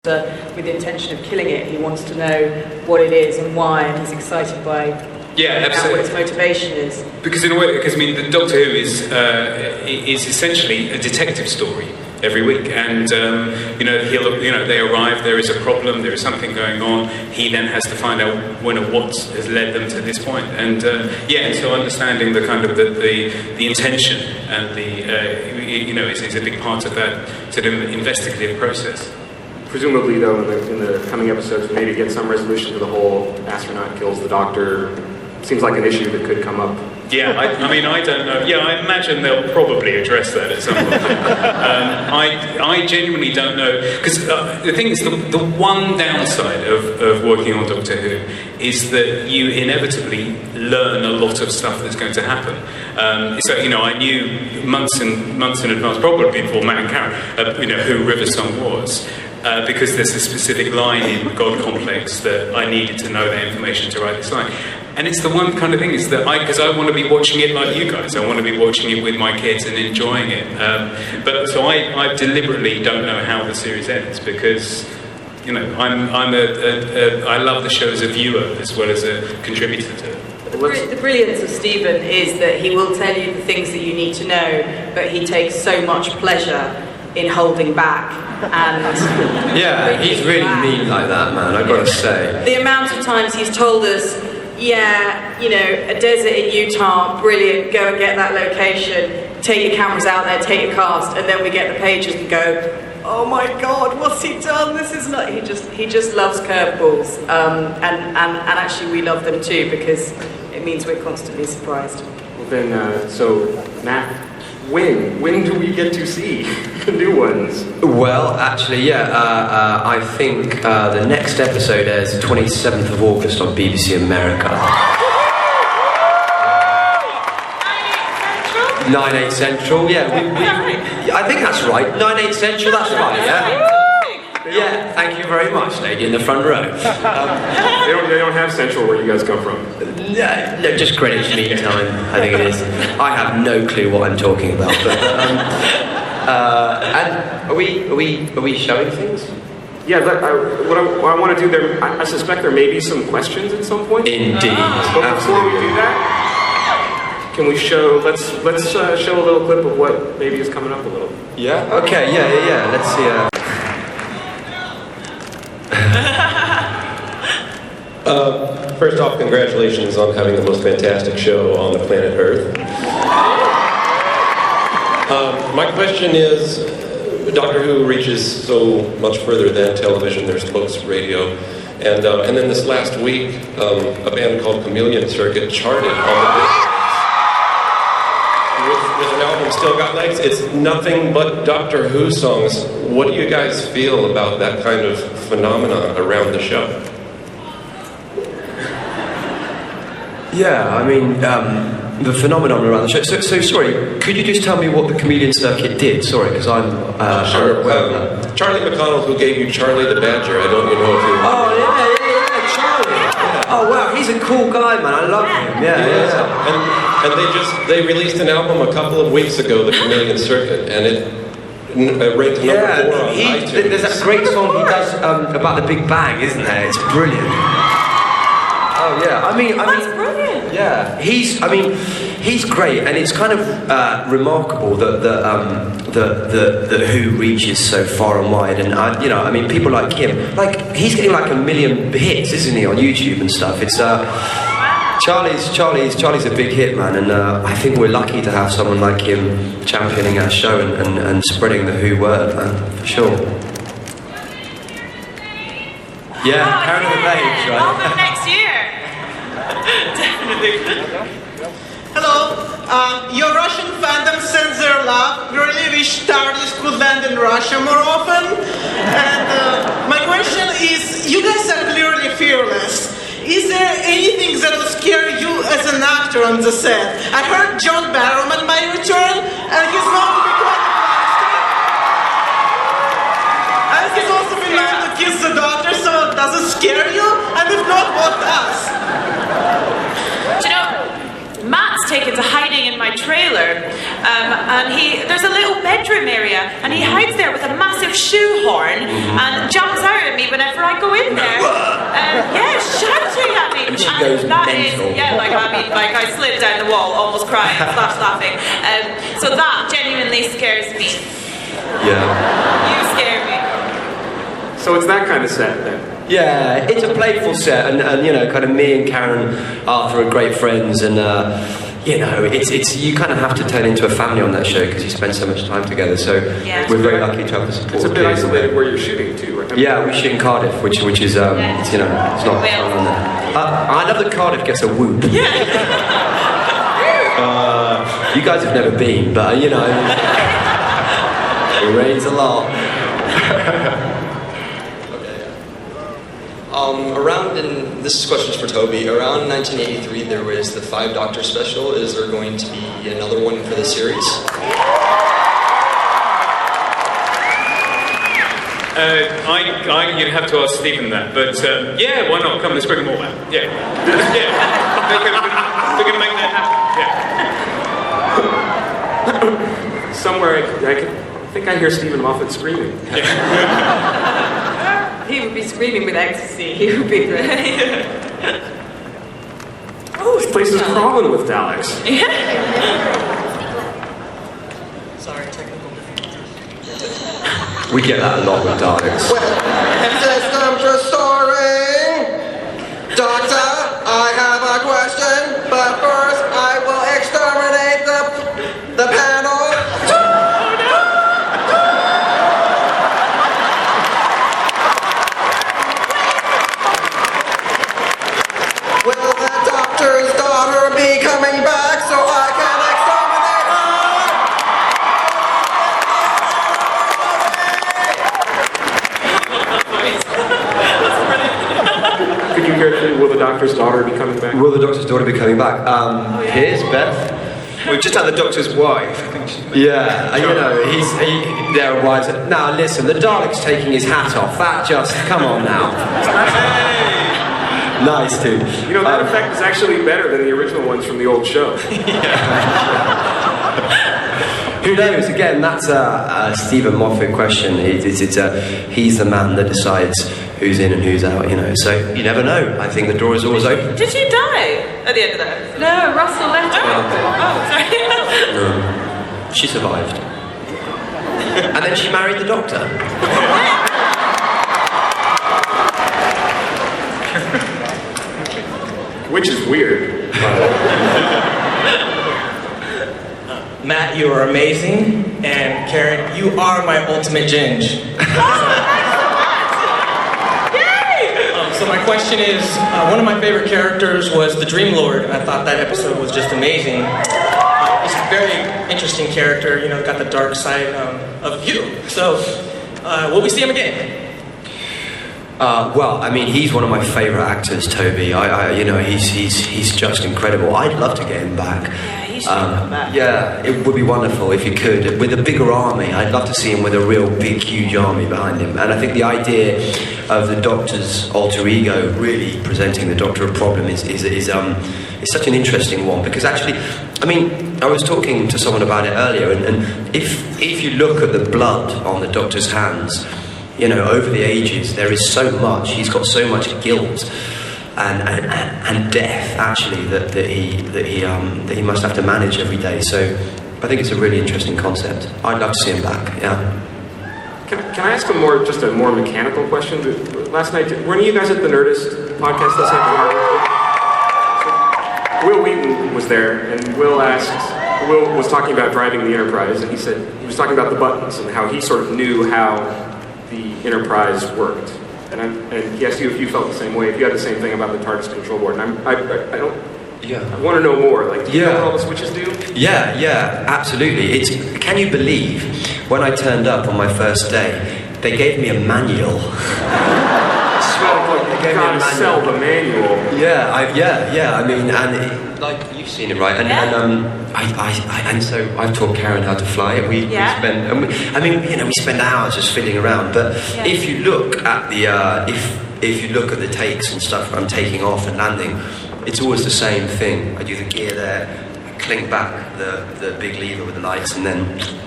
with the intention of killing it. He wants to know what it is and why, and he's excited by what its motivation is. Because in a way, I mean, the Doctor Who is essentially a detective story every week, and they arrive, there is a problem, there is something going on. He then has to find out what has led them to this point, and so understanding the kind of the intention and is a big part of that sort of investigative process. Presumably, though, in the coming episodes, maybe get some resolution to the whole astronaut kills the Doctor. Seems like an issue that could come up. Yeah, I mean, I don't know. Yeah, I imagine they'll probably address that at some point. I genuinely don't know, because the thing is, the one downside of working on Doctor Who is that you inevitably learn a lot of stuff that's going to happen. I knew months in advance, probably before Matt and Karen, who Riversong was. Because there's a specific line in God Complex that I needed to know that information to write this line. And it's the one kind of thing is that because I want to be watching it like you guys. I want to be watching it with my kids and enjoying it. So I deliberately don't know how the series ends because, I love the show as a viewer as well as a contributor to it. The brilliance of Stephen is that he will tell you the things that you need to know, but he takes so much pleasure in holding back. And he's really mean like that, man, I've got to say. The amount of times he's told us, a desert in Utah, brilliant, go and get that location, take your cameras out there, take your cast, and then we get the pages and go, oh my God, what's he done? This is not. He just loves curveballs, and actually we love them too because it means we're constantly surprised. Well then, so Matt, when do we get to see the new ones? Well, actually, I think the next episode airs the 27th of August on BBC America. 9/8 Central, I think that's right. 9/8 Central, that's right, yeah? Yeah, thank you very much, lady in the front row. They don't have Central where you guys come from. No, just Greenwich Mean Time, I think it is. I have no clue what I'm talking about. But, and are we showing things? Yeah, what I want to do there, I suspect there may be some questions at some point. Indeed. But before we do that, can we show? Let's show a little clip of what maybe is coming up a little. Yeah. Okay. Yeah. Let's see. First off, congratulations on having the most fantastic show on the planet Earth. My question is, Doctor Who reaches so much further than television. There's books, radio, and then this last week, a band called Chameleon Circuit charted on the Billboard with an album Still Got Legs. It's nothing but Doctor Who songs. What do you guys feel about that kind of phenomenon around the show? Yeah, I mean, the phenomenon around the show. So sorry, could you just tell me what the Chameleon Circuit did? Sorry, because I'm... Sure. Charlie McConnell, who gave you Charlie the Badger. I don't even know if you... Oh, yeah, Charlie. Yeah. Oh, wow, he's a cool guy, man. I love him. Yeah. And they released an album a couple of weeks ago, the Chameleon Circuit, and it ranked number 4 on iTunes. There's that great song he does about the Big Bang, isn't there? It's brilliant. Oh yeah, I mean, that's brilliant. Yeah, he's great, and it's kind of remarkable that Who reaches so far and wide, and people like him, like he's getting like 1 million hits, isn't he, on YouTube and stuff? It's Charlie's a big hit, man, and I think we're lucky to have someone like him championing our show and spreading the Who word, man, for sure. Yeah, Karen of the Page, right? Album next year. Definitely. Hello. Your Russian fandom sends their love. We really wish TARDIS could land in Russia more often. And my question is, you guys are clearly fearless. Is there anything that will scare you as an actor on the set? I heard John Barrowman might return, and he's known to be quite a monster. And he's also been known to kiss the Doctor, so does it scare you? And if not, what does? Do you know, Matt's taken to hiding in my trailer. and there's a little bedroom area, and he hides there with a massive shoehorn and jumps out at me whenever I go in there. Shouting at me. And she goes mental. I slid down the wall, almost crying, slash laughing. So that genuinely scares me. Yeah. You scare me. So it's that kind of set then? Yeah, it's a playful set, and kind of me and Karen Arthur are great friends, and it's you kind of have to turn into a family on that show because you spend so much time together. So we're very lucky to have the support. It's a bit isolated where you're shooting too, right? Yeah, we shoot in Cardiff, which is it's not fun. I love that Cardiff gets a whoop. Yeah. You guys have never been, but it rains a lot. This question is for Toby. Around 1983, there was the 5 Doctor special. Is there going to be another one for the series? You'd have to ask Stephen that, but why not? Come, let's bring them all out. Yeah. We're going to make that happen. Yeah. Somewhere I think I hear Stephen Moffat screaming. He would be screaming with ecstasy. He would be great. This place is crawling with Daleks. Sorry, technical difficulties. We get that a lot with Daleks. System restoring. Doctor, I have a question, but first I will exterminate the panel. Will the Doctor's daughter be coming back so I can exterminate her? Could you hear that? Will the Doctor's daughter be coming back? Will the Doctor's daughter be coming back? Here's Beth. We've just had the Doctor's wife. I think she's their wives. Now listen, the Dalek's taking his hat off. Come on now. Nice too. That effect is actually better than the original ones from the old show. Who knows? Again, that's a Stephen Moffat question. He's the man that decides who's in and who's out, So you never know. I think the door is always open. Did she die at the end of that? No, Russell left her open. Oh, sorry. No, she survived. And then she married the Doctor. Which is weird. Matt, you are amazing, and Karen, you are my ultimate ginge. So my question is, one of my favorite characters was the Dream Lord. I thought that episode was just amazing. He's a very interesting character, got the dark side of you. So, will we see him again? He's one of my favourite actors, Toby. He's just incredible. I'd love to get him back. Yeah, he should come back. Yeah, it would be wonderful if he could. With a bigger army, I'd love to see him with a real big, huge army behind him. And I think the idea of the Doctor's alter ego really presenting the Doctor a problem is such an interesting one, because actually, I was talking to someone about it earlier, and if you look at the blood on the Doctor's hands, over the ages, there is so much. He's got so much guilt and death, actually, that he must have to manage every day. So, I think it's a really interesting concept. I'd love to see him back. Yeah. Can I ask a more mechanical question? Last night, weren't you guys at the Nerdist podcast last night? So Will Wheaton was there, and Will was talking about driving the Enterprise, and he said he was talking about the buttons and how he sort of knew how the Enterprise worked, and he asked you if you felt the same way, if you had the same thing about the TARDIS control board. And I want to know more. Do you know what all the switches do? Yeah, absolutely. Can you believe when I turned up on my first day, they gave me a manual. They gotta sell the manual. You've seen it, right? And so I've taught Karen how to fly, and we spend hours just fiddling around. But if you look at if you look at the takes and stuff, I'm taking off and landing, it's always the same thing. I do the gear there, I fling back the big lever with the lights, and then